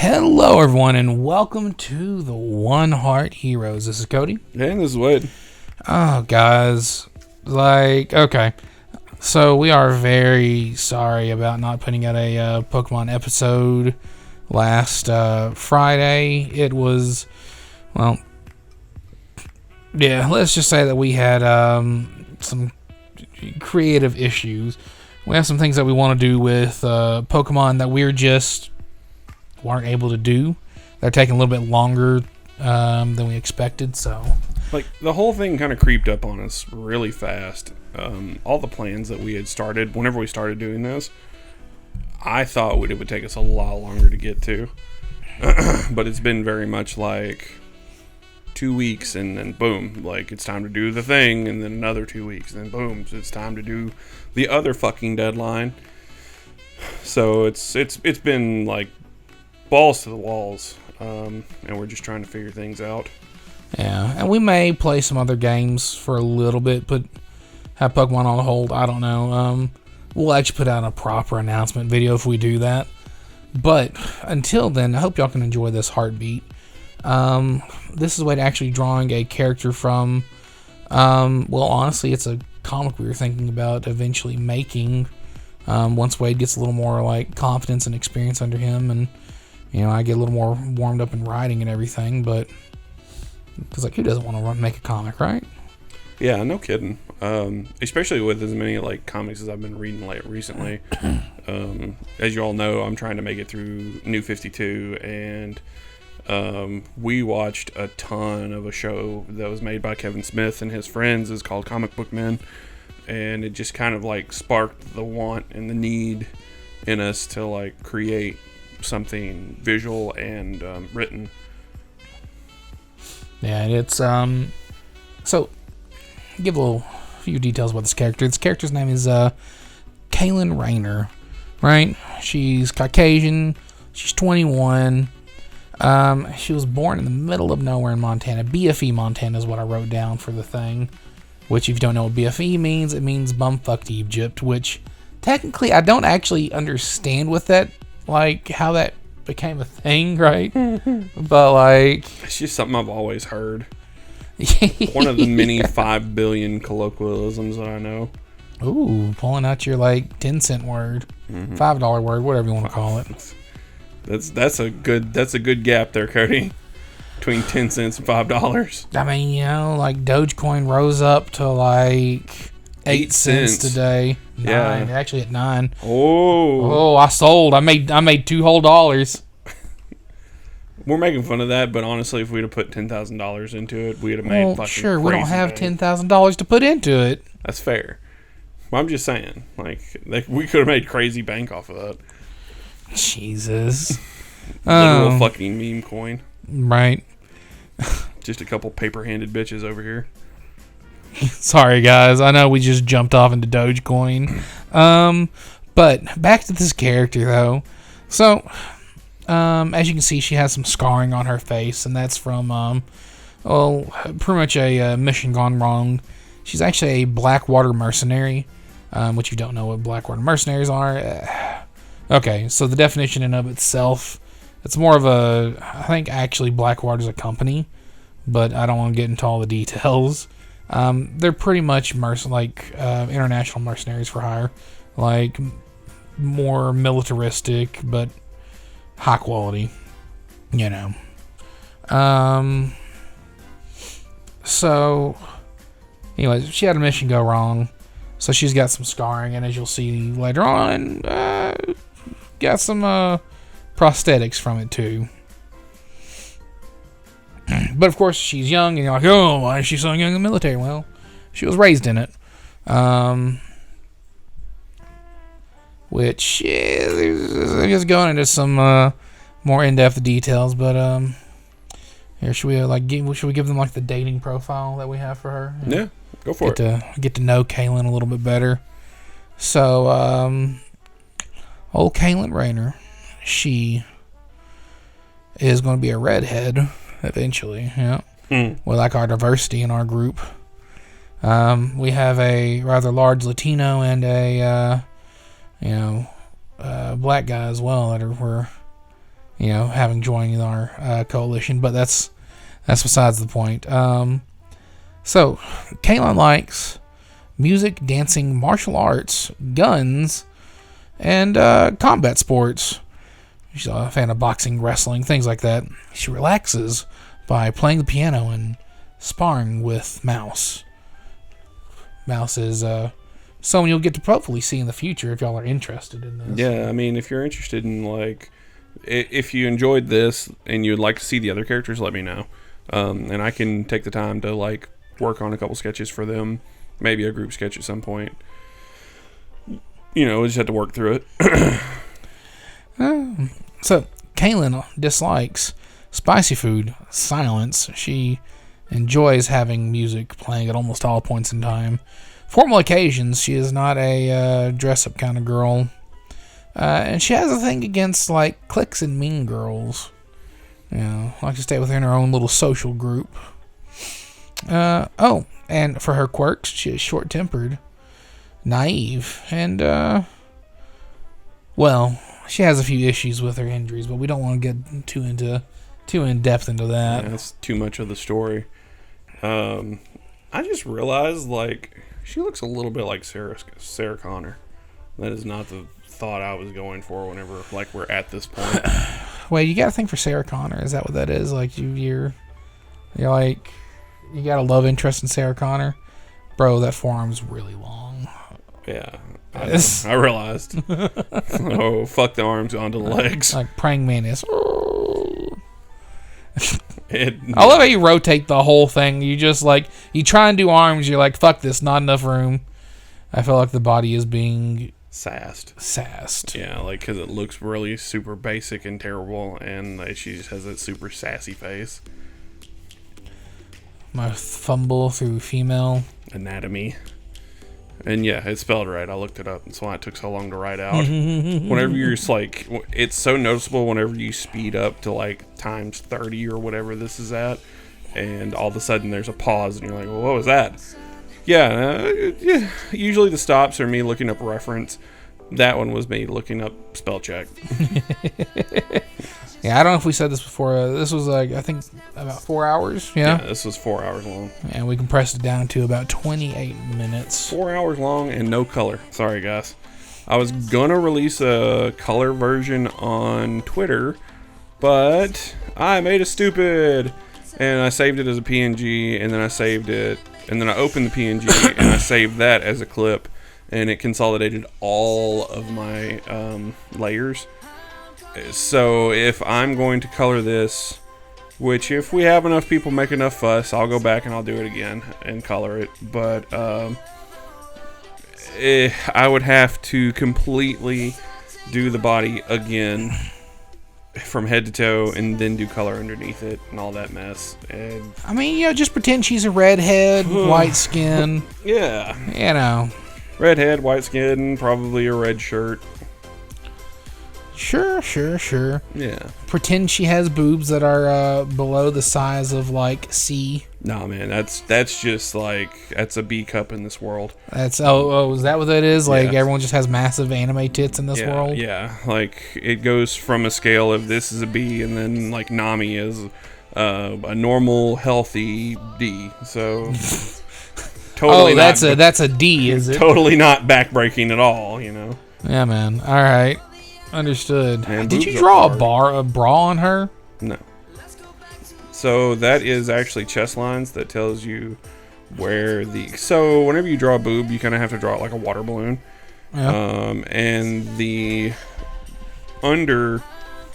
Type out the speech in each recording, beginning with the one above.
Hello, everyone, and welcome to the One Heart Heroes. This is Cody. And this is Wade. Oh, guys. Okay. So, we are very sorry about not putting out a Pokemon episode last Friday. It was, let's just say that we had some creative issues. We have some things that we want to do with Pokemon that weren't able to do. They're taking a little bit longer than we expected, so... the whole thing kind of creeped up on us really fast. All the plans that we had started, whenever we started doing this, I thought it would take us a lot longer to get to. But it's been very much like 2 weeks, and then boom, it's time to do the thing, and then another 2 weeks, and then boom, it's time to do the other fucking deadline. So it's been balls to the walls, and we're just trying to figure things out. Yeah, and we may play some other games for a little bit, but have Pokemon on hold. I don't know. We'll actually put out a proper announcement video if we do that. But until then, I hope y'all can enjoy this heartbeat. This is Wade actually drawing a character from, honestly, it's a comic we were thinking about eventually making once Wade gets a little more confidence and experience under him, and I get a little more warmed up in writing and everything, but because who doesn't want to make a comic, right? Yeah, no kidding. Especially with as many comics as I've been reading recently. As you all know, I'm trying to make it through New 52, and we watched a ton of a show that was made by Kevin Smith and his friends. It's called Comic Book Men, and it just kind of sparked the want and the need in us to create something visual and written. Yeah, it's so give a few details about this character. This character's name is Cailin Rayner, right? She's Caucasian. She's 21. She was born in the middle of nowhere in Montana. BFE, Montana is what I wrote down for the thing. Which, if you don't know what BFE means, it means bumfucked Egypt. Which technically, I don't actually understand what that. How that became a thing, right? But, it's just something I've always heard. One of the many 5 billion colloquialisms that I know. Ooh, pulling out your, 10-cent word. Mm-hmm. $5 word, whatever you want to call it. That's a good gap there, Cody. Between 10 cents and $5. I mean, Dogecoin rose up to, 8 cents today. 9. Yeah. Actually at 9. Oh, I sold. I made 2 whole dollars. We're making fun of that, but honestly, if we'd have put $10,000 into it, we'd have made fucking sure, crazy we don't have money. $10,000 to put into it. That's fair. Well, I'm just saying, we could have made crazy bank off of that. Jesus. Literal fucking meme coin. Right. Just a couple paper-handed bitches over here. Sorry, guys. I know we just jumped off into Dogecoin. But back to this character, though. So, as you can see, she has some scarring on her face, and that's from, pretty much a mission gone wrong. She's actually a Blackwater mercenary, which you don't know what Blackwater mercenaries are. Okay, so the definition in of itself, it's more of I think actually Blackwater's a company, but I don't want to get into all the details. They're pretty much international mercenaries for hire, more militaristic, but high quality, So, anyways, she had a mission go wrong, so she's got some scarring, and as you'll see later on, got some prosthetics from it too. But of course, she's young, and you're like, oh, why is she so young in the military? Well, she was raised in it. Which is just going into some more in-depth details, but here, should we give them the dating profile that we have for her? Yeah, go for it. Get to know Cailin a little bit better. So, old Cailin Rayner, she is going to be a redhead eventually. Yeah, we like our diversity in our group. We have a rather large Latino and a black guy as well that we're having joined our coalition. But that's besides the point. So Cailin likes music, dancing, martial arts, guns, and combat sports. She's a fan of boxing, wrestling, things like that. She relaxes by playing the piano and sparring with Mouse. Mouse is someone you'll get to hopefully see in the future if y'all are interested in this. Yeah, I mean, if you're interested in, like, if you enjoyed this and you'd like to see the other characters, let me know. And I can take the time to, like, work on a couple sketches for them. Maybe a group sketch at some point. We just have to work through it. So, Cailin dislikes spicy food, silence. She enjoys having music playing at almost all points in time. Formal occasions, she is not a dress-up kind of girl. And she has a thing against, like, cliques and mean girls. Likes to stay within her own little social group. And for her quirks, she is short-tempered, naive, and, she has a few issues with her injuries, but we don't want to get too in depth into that. Yeah, that's too much of the story. I just realized, like, she looks a little bit like Sarah Connor. That is not the thought I was going for whenever, like, we're at this point. Wait, you got to think for Sarah Connor. Is that what that is? Like, you're like, you got a love interest in Sarah Connor? Bro, that forearm's really long. Yeah. I realized. Oh, fuck the arms onto the legs. Like praying mantis. I love how you rotate the whole thing. You just like, you try and do arms, you're like, fuck this, not enough room. I feel like the body is being sassed. Yeah, like, because it looks really super basic and terrible, and like, she just has that super sassy face. My fumble through female anatomy. And yeah, it's spelled right. I looked it up. That's why it took so long to write out. Whenever you're just like, it's so noticeable whenever you speed up to like times 30 or whatever this is at, and all of a sudden there's a pause and you're like, well, what was that? Yeah, usually the stops are me looking up a reference. That one was me looking up spell check. Yeah, I don't know if we said this before. This was like, I think about 4 hours. Yeah, this was 4 hours long. And we compressed it down to about 28 minutes. 4 hours long and no color. Sorry, guys. I was gonna release a color version on Twitter, but I made it stupid, and I saved it as a PNG, and then I saved it, and then I opened the PNG, and I saved that as a clip, and it consolidated all of my layers. So if I'm going to color this, which if we have enough people make enough fuss, I'll go back and I'll do it again and color it. But I would have to completely do the body again from head to toe and then do color underneath it and all that mess. And I mean, just pretend she's a redhead, white skin. Yeah. Redhead, white skin, probably a red shirt. Sure. Yeah. Pretend she has boobs that are below the size of like C. Nah, man, that's just like, that's a B cup in this world. That's is that what that is? Like everyone just has massive anime tits in this world? Yeah, like it goes from a scale of this is a B, and then like Nami is a normal healthy D. So totally. That's a D, is it? Totally not backbreaking at all, Yeah, man. All right. Understood. And did you draw a bra on her? No. So that is actually chest lines that tells you where so whenever you draw a boob, you kind of have to draw it like a water balloon. Yeah. And the under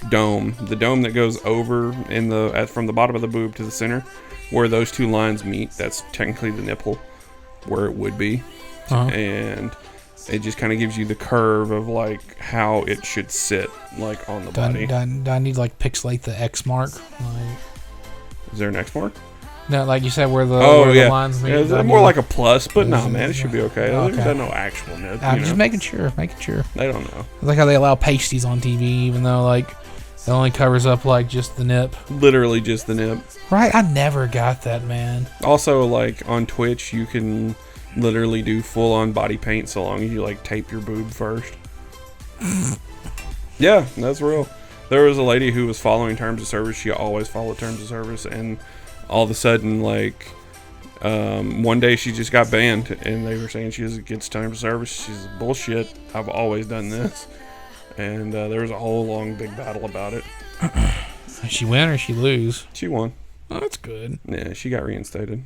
dome, the dome that goes over from the bottom of the boob to the center, where those two lines meet, that's technically the nipple, where it would be. And it just kind of gives you the curve of like how it should sit, like on the body. Do I need like pixelate the X mark? Is there an X mark? No, like you said, where the lines meet. Yeah, more like a plus, but no, man, it should be okay. There's no actual nip. I'm just making sure. I don't know. It's like how they allow pasties on TV, even though like it only covers up like just the nip. Literally just the nip. Right? I never got that, man. Also, like on Twitch, you can literally do full-on body paint so long as you like tape your boob first. Yeah, that's real. There was a lady who was following terms of service. She always followed terms of service, and all of a sudden, like, one day she just got banned, and they were saying she was against terms of service. She's bullshit. I've always done this, and there was a whole long big battle about it. Did she win or she lose? She won. Oh, that's good. Yeah, she got reinstated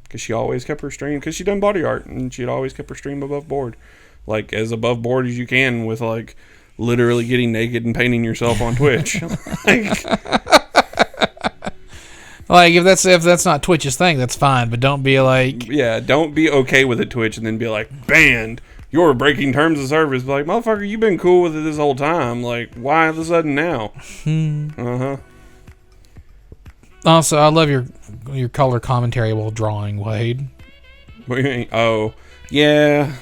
because she always kept her stream, because she done body art, and she'd always kept her stream above board, like as above board as you can, with like literally getting naked and painting yourself on Twitch. Like if that's not Twitch's thing, that's fine. But don't be like, yeah, don't be okay with it, Twitch, and then be like, banned. You're breaking terms of service. Like, motherfucker, you've been cool with it this whole time. Like, why all of a sudden now? Also, I love your color commentary while drawing, Wade. What do you mean? Oh, yeah.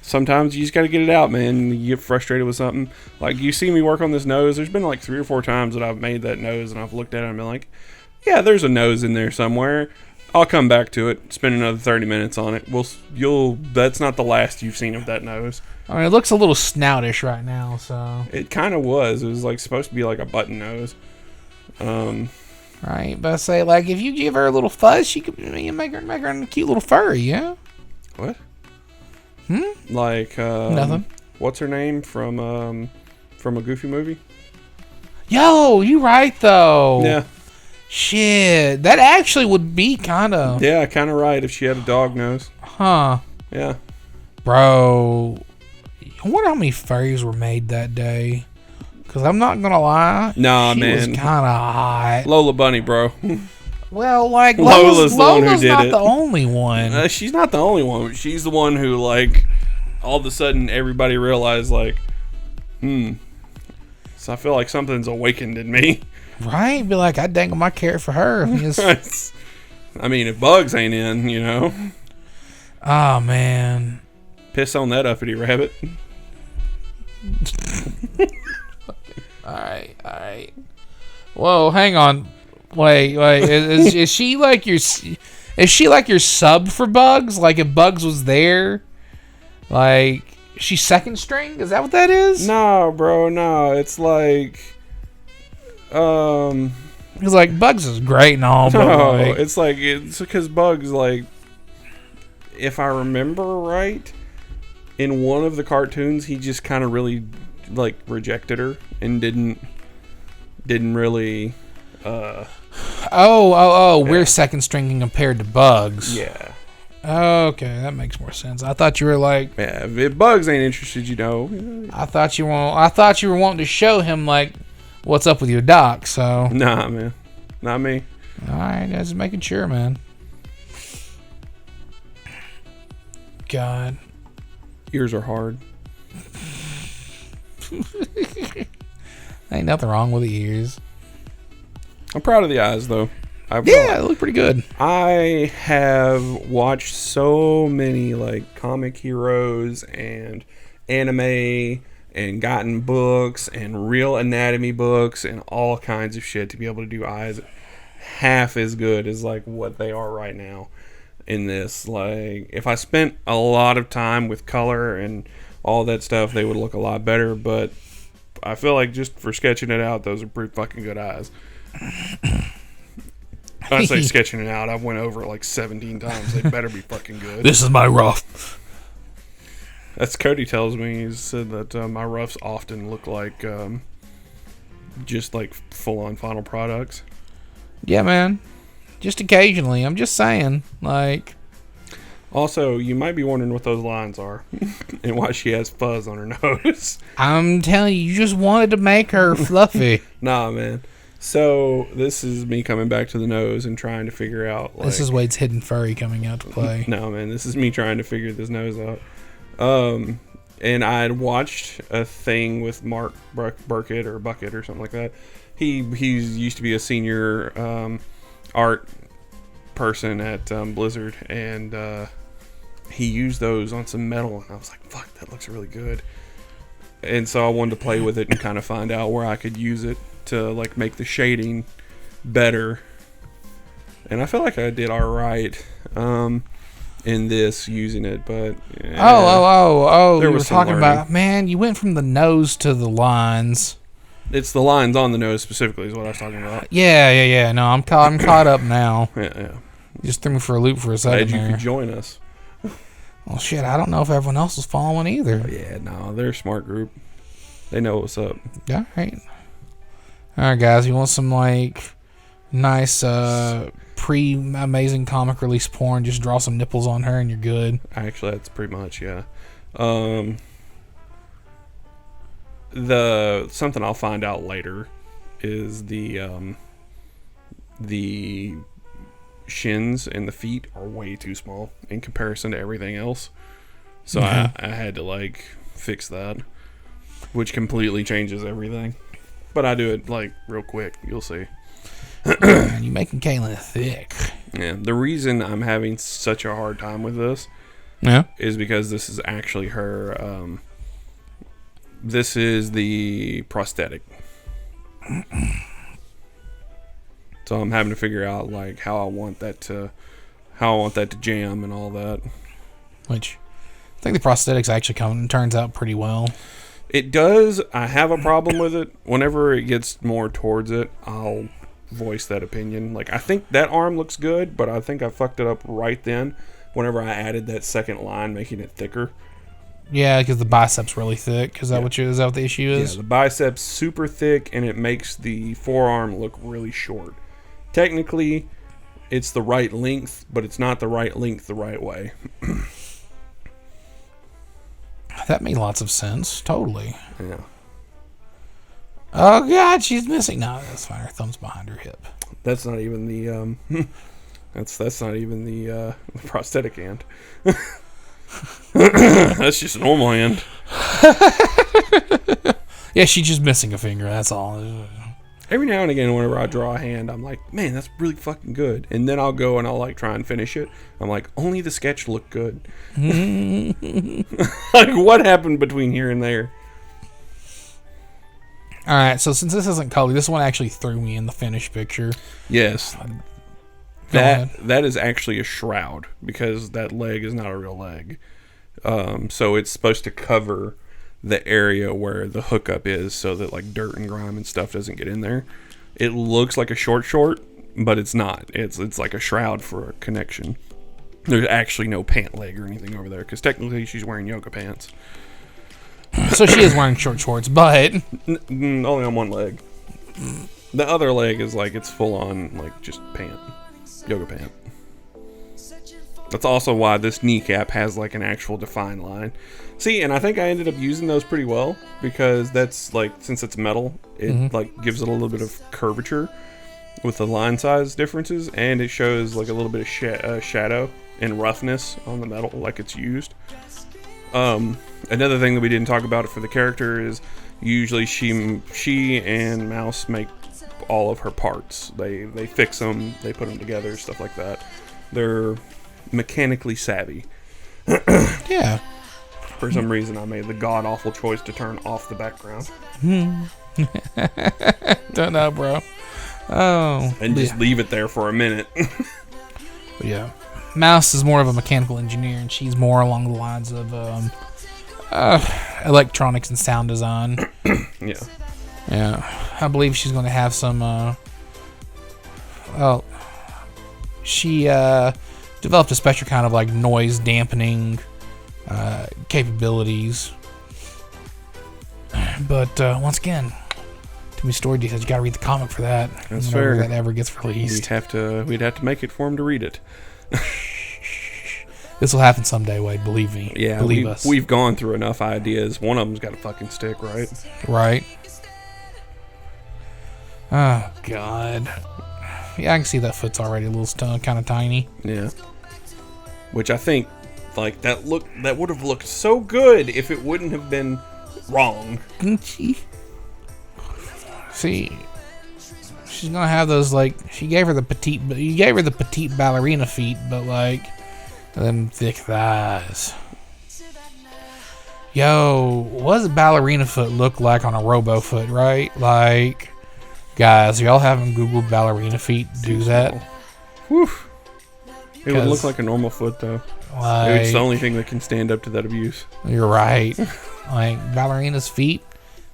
Sometimes you just got to get it out, man. You get frustrated with something. Like, you see me work on this nose. There's been like 3 or 4 times that I've made that nose, and I've looked at it and been like, yeah, there's a nose in there somewhere. I'll come back to it. Spend another 30 minutes on it. That's not the last you've seen of that nose. I mean, it looks a little snoutish right now, so. It kind of was. It was like supposed to be like a button nose. Right, but I say, like, if you give her a little fuzz, she could make her a cute little furry, yeah? What? Like, nothing. What's her name from a Goofy movie? Yo, you right, though. Yeah. Shit, that actually would be kind of... Yeah, kind of right if she had a dog nose. Huh. Yeah. Bro, I wonder how many furries were made that day. Because I'm not going to lie. Nah, she man. She was kind of hot. Lola Bunny, bro. Well, like, Lola's the one who did not it. the only one. She's not the only one. She's the one who, like, all of a sudden everybody realized, like, So I feel like something's awakened in me. Right? Be like, I'd dangle my carrot for her. I mean, if Bugs ain't in, you know. Oh, man. Piss on that uppity rabbit. Alright. Whoa, hang on. Wait. Is she like your sub for Bugs? Like if Bugs was there, like she's second string? Is that what that is? No, bro, no. It's like Because like Bugs is great and all, but no, like, it's because Bugs, like, if I remember right, in one of the cartoons he just kind of really like rejected her and didn't really we're second string compared to Bugs. Yeah. Okay, that makes more sense. I thought you were like, yeah, if Bugs ain't interested, you know. I thought you were wanting to show him like what's up with your doc, so. Nah, man. Not me. Alright, just making sure, man. God. Ears are hard. Ain't nothing wrong with the ears. I'm proud of the eyes, though. They look pretty good. I have watched so many like comic heroes and anime and gotten books and real anatomy books and all kinds of shit to be able to do eyes half as good as like what they are right now in this. Like, if I spent a lot of time with color and all that stuff, they would look a lot better, but I feel like just for sketching it out, those are pretty fucking good eyes. I say sketching it out, I went over it like 17 times. They better be fucking good. This is my rough. That's Cody tells me. He said that my roughs often look like just like full-on final products. Yeah, man. Just occasionally. I'm just saying. Like. Also, you might be wondering what those lines are and why she has fuzz on her nose. I'm telling you, you just wanted to make her fluffy. Nah, man. So, this is me coming back to the nose and trying to figure out... like, this is Wade's hidden furry coming out to play. No, man. This is me trying to figure this nose out. And I'd watched a thing with Mark Burkett or Bucket or something like that. He used to be a senior art person at Blizzard, and he used those on some metal, and I was like, fuck, that looks really good. And so I wanted to play with it and kind of find out where I could use it to like make the shading better, and I feel like I did all right in this using it, but yeah, there you were was some talking learning. about, man, you went from the nose to the lines. It's the lines on the nose specifically is what I was talking about. Yeah. No, I'm caught up now. Yeah. You just threw me for a loop for a second. Glad you could join us. Well, shit, I don't know if everyone else is following either. Yeah, no, they're a smart group. They know what's up. All right, guys. You want some like nice pre-amazing comic release porn? Just draw some nipples on her and you're good. Actually, that's pretty much the something I'll find out later is the shins and the feet are way too small in comparison to everything else. So I had to like fix that, which completely changes everything. But I do it like real quick. You'll see. You're making Cailin thick. Yeah. The reason I'm having such a hard time with this is because this is actually her. This is the prosthetic. So I'm having to figure out like how I want that to jam and all that. Which I think the prosthetics actually turns out pretty well. It does. I have a problem with it. Whenever it gets more towards it, I'll voice that opinion. Like I think that arm looks good, but I think I fucked it up right then whenever I added that second line, making it thicker. Yeah, because the bicep's really thick. Is that what the issue is? Yeah, the bicep's super thick, and it makes the forearm look really short. Technically, it's the right length, but it's not the right length the right way. That made lots of sense. Totally. Yeah. Oh, God, she's missing. No, that's fine. Her thumb's behind her hip. That's not even the, that's not even the prosthetic hand. That's just a normal hand. Yeah, she's just missing a finger. That's all. Every now and again, whenever I draw a hand, I'm like, man, that's really fucking good. And then I'll go and I'll like try and finish it. I'm like, only the sketch looked good. Like, what happened between here and there? All right, so since this isn't color, this one actually threw me in the finished picture. Yes. That is actually a shroud because that leg is not a real leg. So it's supposed to cover the area where the hookup is so that like dirt and grime and stuff doesn't get in there. It looks like a short, but it's not. It's like a shroud for a connection. There's actually no pant leg or anything over there because technically she's wearing yoga pants. So she is wearing short shorts, but only on one leg. The other leg is like it's full on like just yoga pant. That's also why this kneecap has like an actual defined line. See, and I think I ended up using those pretty well because that's like, since it's metal, it like gives it a little bit of curvature with the line size differences, and it shows like a little bit of shadow and roughness on the metal like it's used. Another thing that we didn't talk about for the character is usually she and Mouse make all of her parts. They fix them, they put them together, stuff like that. They're mechanically savvy. Yeah. For some reason, I made the god-awful choice to turn off the background. Don't know, bro. Oh. And just leave it there for a minute. But yeah. Mouse is more of a mechanical engineer, and she's more along the lines of electronics and sound design. Yeah. Yeah. I believe she's going to have some... she developed a special kind of like noise dampening capabilities. But once again, too many story details. You gotta read the comic for that. That's fair. That ever gets released. We'd have to make it for him to read it. This will happen someday, Wade. Believe me. Yeah, believe us. We've gone through enough ideas. One of them's got to fucking stick, right? Right. Oh God. Yeah, I can see that foot's already a little kind of tiny. Yeah. Which I think, like, that would have looked so good if it wouldn't have been wrong. See, she's gonna have those like you gave her the petite ballerina feet, but like them thick thighs. Yo, what does a ballerina foot look like on a robo foot, right? Like, guys, y'all haven't Googled ballerina feet? Do that. Whew. It would look like a normal foot, though. Like, it's the only thing that can stand up to that abuse. You're right. Like, ballerina's feet,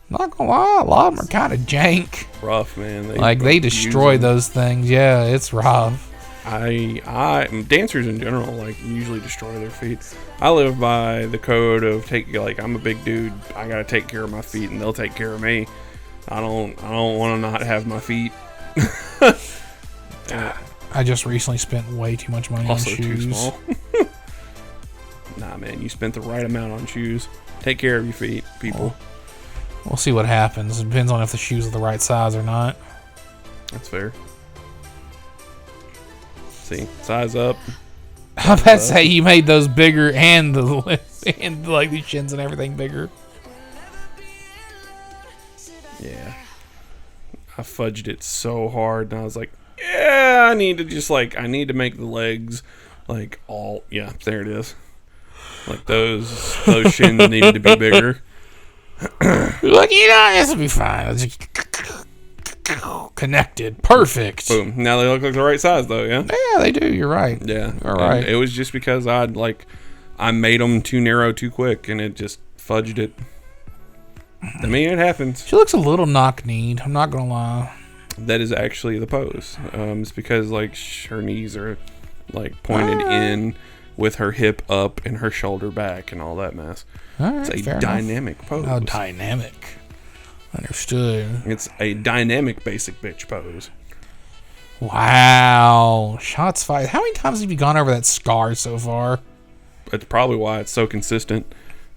Not gonna lie, a lot of them are kind of jank. Rough, man. They destroy those things. Yeah, it's rough. Dancers in general usually destroy their feet. I live by the code of I'm a big dude. I gotta take care of my feet, and they'll take care of me. I don't want to not have my feet. I just recently spent way too much money on shoes. Too small. Nah, man, you spent the right amount on shoes. Take care of your feet, people. We'll see what happens. It depends on if the shoes are the right size or not. That's fair. See, size up. I bet to say you made those bigger and the shins and everything bigger. Yeah. I fudged it so hard, and I was like, yeah, I need to make the legs yeah, there it is. Those shins needed to be bigger. Look, this will be fine. Connected. Perfect. Boom. Now they look like the right size, though, yeah? Yeah, they do. You're right. Yeah. All right. It was just because I made them too narrow too quick, and it just fudged it. I mean, it happens. She looks a little knock-kneed. I'm not going to lie. That is actually the pose. It's because, her knees are, pointed in with her hip up and her shoulder back and all that mess. All right, it's a dynamic pose. Oh, dynamic. Understood. It's a dynamic basic bitch pose. Wow. Shots fired. How many times have you gone over that scar so far? That's probably why it's so consistent.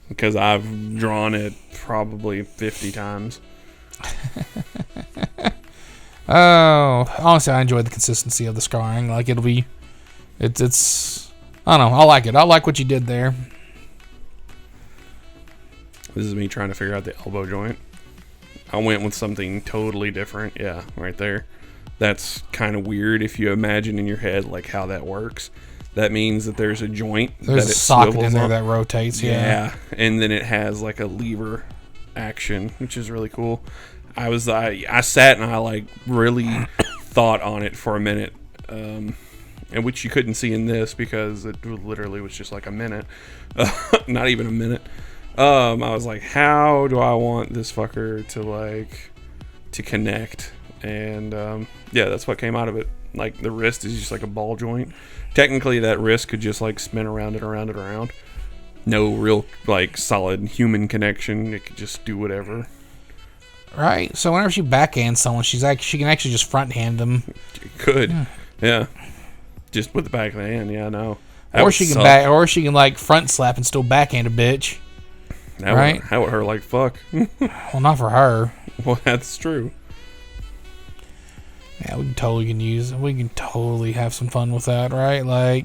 Because I've drawn it probably 50 times. Oh, honestly, I enjoy the consistency of the scarring. It's I don't know. I like it. I like what you did there. This is me trying to figure out the elbow joint. I went with something totally different. Yeah, right there. That's kind of weird if you imagine in your head how that works. That means that there's a joint. There's a socket in there that rotates. Yeah, and then it has a lever action, which is really cool. I sat and I really thought on it for a minute, and which you couldn't see in this because it literally was just a minute, not even a minute. I was like, how do I want this fucker to connect? And yeah, that's what came out of it. The wrist is just a ball joint. Technically, that wrist could just spin around and around and around. No real solid human connection. It could just do whatever. Right. So whenever she backhands someone, she can actually just front hand them. Could. Yeah. Just with the back of the hand. Yeah, no. Or she can front slap and still backhand a bitch. That would hurt like fuck. Well, not for her. Well, that's true. Yeah, we can totally have some fun with that, right?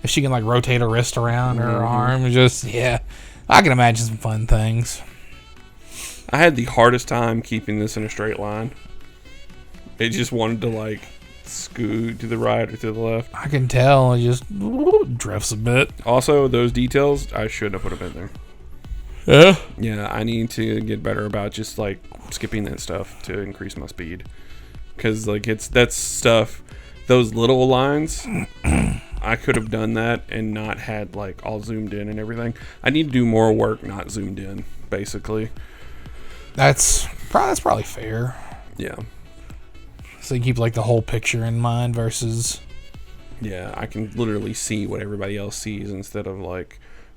If she can rotate her wrist around her arm, I can imagine some fun things. I had the hardest time keeping this in a straight line. It just wanted to scoot to the right or to the left. I can tell it just drifts a bit. Also, those details, I shouldn't have put them in there. Yeah? Yeah, I need to get better about just skipping that stuff to increase my speed. Because that's stuff, those little lines, I could have done that and not had all zoomed in and everything. I need to do more work not zoomed in, basically. That's probably fair. Yeah. So you keep the whole picture in mind versus... Yeah, I can literally see what everybody else sees instead of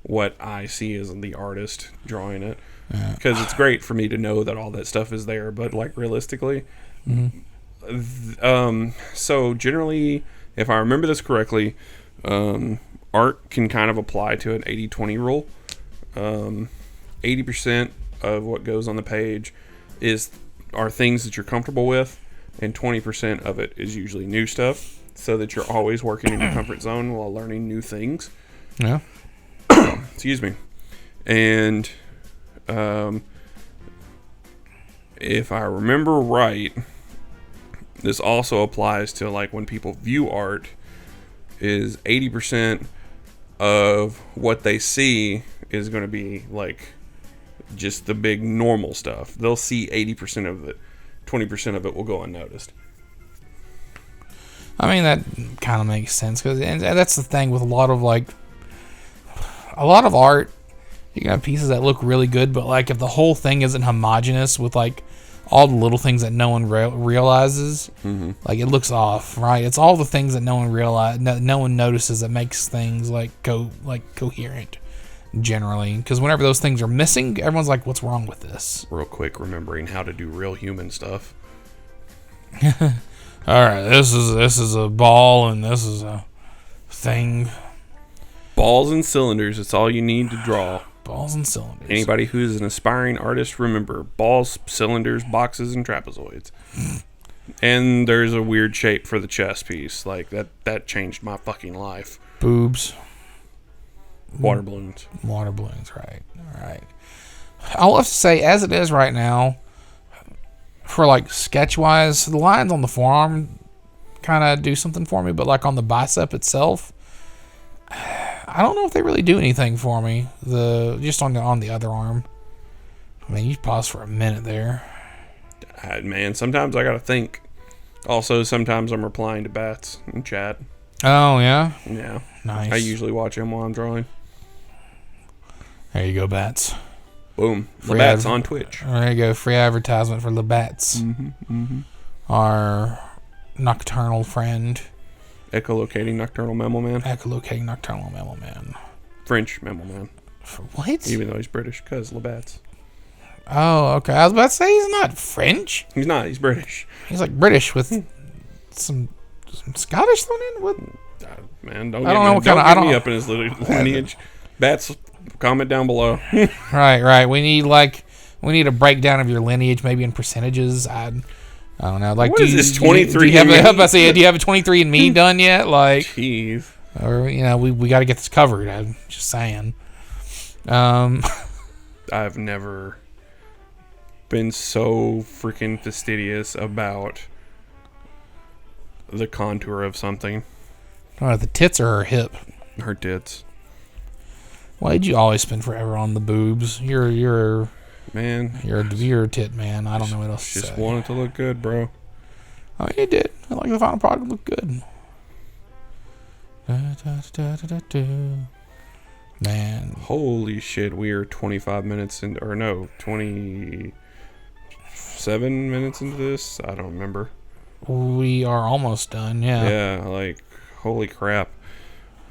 what I see as the artist drawing it. Because it's great for me to know that all that stuff is there, but realistically... Mm-hmm. So generally, if I remember this correctly, art can kind of apply to an 80-20 rule. 80% of what goes on the page are things that you're comfortable with, and 20% of it is usually new stuff, so that you're always working in your comfort zone while learning new things. Yeah. Excuse me. And if I remember right, this also applies to when people view art, is 80% of what they see is going to be just the big normal stuff. They'll see 80% of it. 20% of it will go unnoticed. I mean, that kind of makes sense, and that's the thing with a lot of art You can have pieces that look really good, but like if the whole thing isn't homogenous with like all the little things that no one realizes, like it looks off, right? It's all the things that no one notices that makes things like go like coherent generally. Because whenever those things are missing, everyone's like, "What's wrong with this?" Real quick, remembering how to do real human stuff. All right, this is a ball and this is a thing. Balls and cylinders. It's all you need to draw. Balls and cylinders. Anybody who's an aspiring artist, remember balls, cylinders, boxes, and trapezoids. And there's a weird shape for the chess piece. Like that changed my fucking life. Boobs. Water balloons. Water balloons, right. All right. I'll have to say, as it is right now, for like sketch-wise, the lines on the forearm kind of do something for me, but like on the bicep itself, I don't know if they really do anything for me. Just on the other arm. I mean, you pause for a minute there. Man, sometimes I gotta think. Also, sometimes I'm replying to Bats in chat. Oh, yeah? Yeah. Nice. I usually watch him while I'm drawing. There you go, Bats. Boom. Bats on Twitch. There you go. Free advertisement for Bats. Our nocturnal friend. Echolocating nocturnal mammal man. Echolocating nocturnal mammal man. French mammal man. For what? Even though he's British, because Labatt's. Oh, okay. I was about to say he's not French. He's not. He's British. He's like British with some Scottish thrown in. What? Man, don't get me up in his lineage. Bats, comment down below. Right. We need a breakdown of your lineage, maybe in percentages. I don't know. Like, what is this 23? Do you have a 23andMe done yet? Like, jeez. Or we got to get this covered. I'm just saying. I've never been so freaking fastidious about the contour of something. Oh, the tits or her hip? Her tits. Why did you always spend forever on the boobs? You're man. You're a tit man. I don't know what else to say. Just wanted to look good, bro. Oh, you did. I like the final product looked good. Man. Holy shit, we are 25 minutes in, or no, 27 minutes into this? I don't remember. We are almost done, yeah. Yeah, like, holy crap.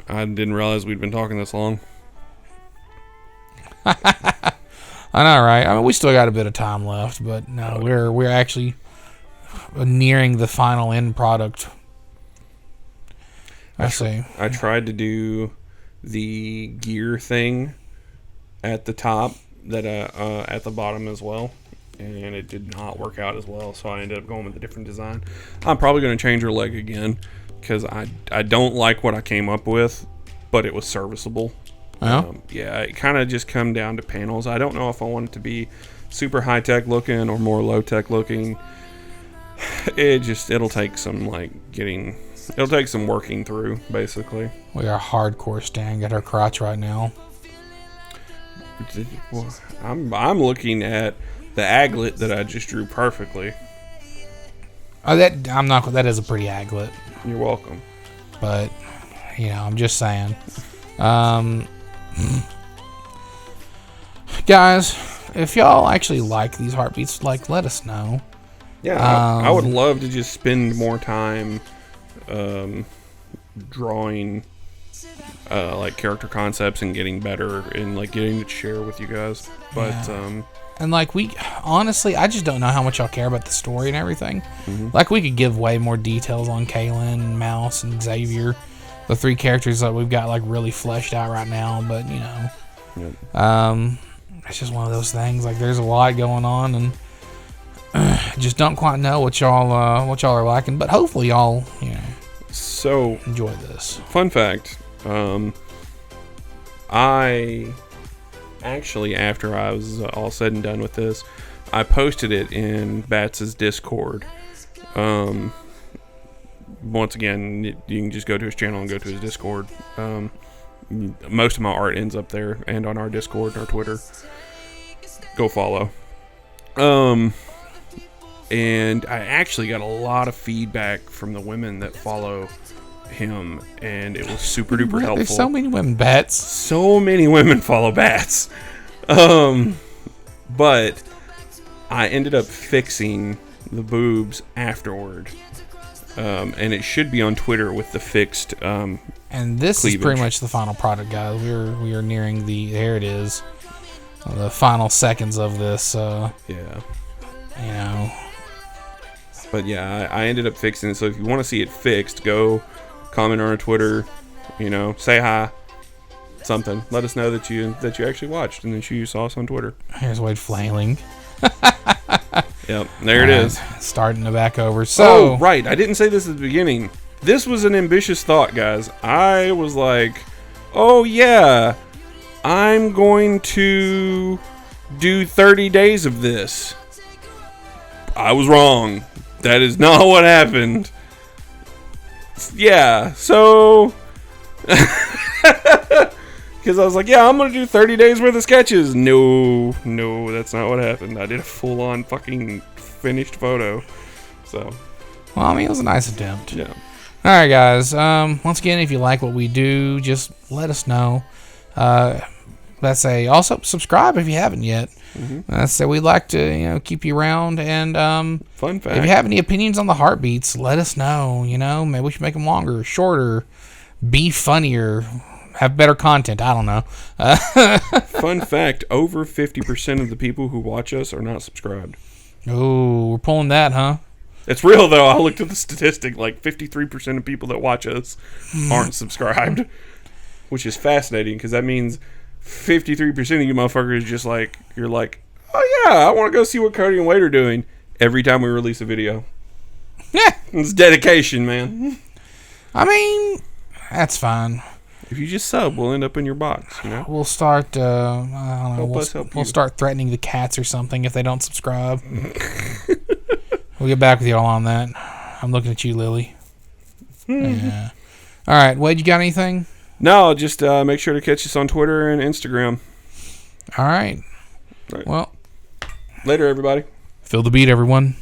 I didn't realize we'd been talking this long. I know, right? I mean, we still got a bit of time left, but no, we're actually nearing the final end product. I see. I tried to do the gear thing at the top, at the bottom as well, and it did not work out as well, so I ended up going with a different design. I'm probably going to change her leg again, because I don't like what I came up with, but it was serviceable. Oh? Yeah, it kind of just come down to panels. I don't know if I want it to be super high-tech looking or more low-tech looking. It'll take some it'll take some working through, basically. We are hardcore staring at her crotch right now. I'm looking at the aglet that I just drew perfectly. Oh, that is a pretty aglet. You're welcome. But, I'm just saying. Guys, if y'all actually like these heartbeats, let us know. Yeah, I would love to just spend more time drawing character concepts and getting better and getting to share with you guys. But yeah. And we honestly, I just don't know how much y'all care about the story and everything. Mm-hmm. We could give way more details on Cailin and Mouse and Xavier, the three characters that we've got really fleshed out right now. But Yep. It's just one of those things. There's a lot going on, and just don't quite know what y'all are liking. But hopefully y'all so enjoy this. Fun fact: I actually, after I was all said and done with this, I posted it in Bats' Discord. Once again, you can just go to his channel and go to his Discord. Most of my art ends up there and on our Discord and our Twitter. Go follow. And I actually got a lot of feedback from the women that follow him, and it was super duper helpful. There's so many women, Bats. So many women follow Bats. But I ended up fixing the boobs afterward. And it should be on Twitter with the fixed and this cleavage. is pretty much the final product, guys. We are nearing there it is. The final seconds of this, yeah. you know. But yeah, I ended up fixing it. So if you want to see it fixed, go comment on our Twitter, say hi, something. Let us know that you actually watched and that you saw us on Twitter. Here's Wade flailing. Yep, there it is. Starting to back over. So, oh, right. I didn't say this at the beginning. This was an ambitious thought, guys. I was like, oh, yeah, I'm going to do 30 days of this. I was wrong. That is not what happened. Yeah, so... Because I was like, yeah, I'm going to do 30 days worth of sketches. No, that's not what happened. I did a full-on fucking finished photo. So, well, I mean, it was a nice attempt. yeah. All right, guys. Once again, if you like what we do, just let us know. Also subscribe if you haven't yet. Mm-hmm. We'd like to, keep you around. And Fun fact. if you have any opinions on the heartbeats, let us know. Maybe we should make them longer, shorter, be funnier, have better content. I don't know. Fun fact, over 50% of the people who watch us are not subscribed. Oh, we're pulling that, huh? It's real, though. I looked at the statistic. Like, 53% of people that watch us aren't subscribed. Which is fascinating, because that means 53% of you motherfuckers just like, you're like, oh yeah, I want to go see what Cody and Wade are doing every time we release a video. Yeah. It's dedication, man. I mean, that's fine. If you just sub, we'll end up in your box, We'll start, I don't know, help we'll you. start threatening the cats or something if they don't subscribe. We'll get back with y'all on that. I'm looking at you, Lily. Yeah. All right, Wade, you got anything? No, just make sure to catch us on Twitter and Instagram. All right. Right. Well, Later, everybody. feel the beat, everyone.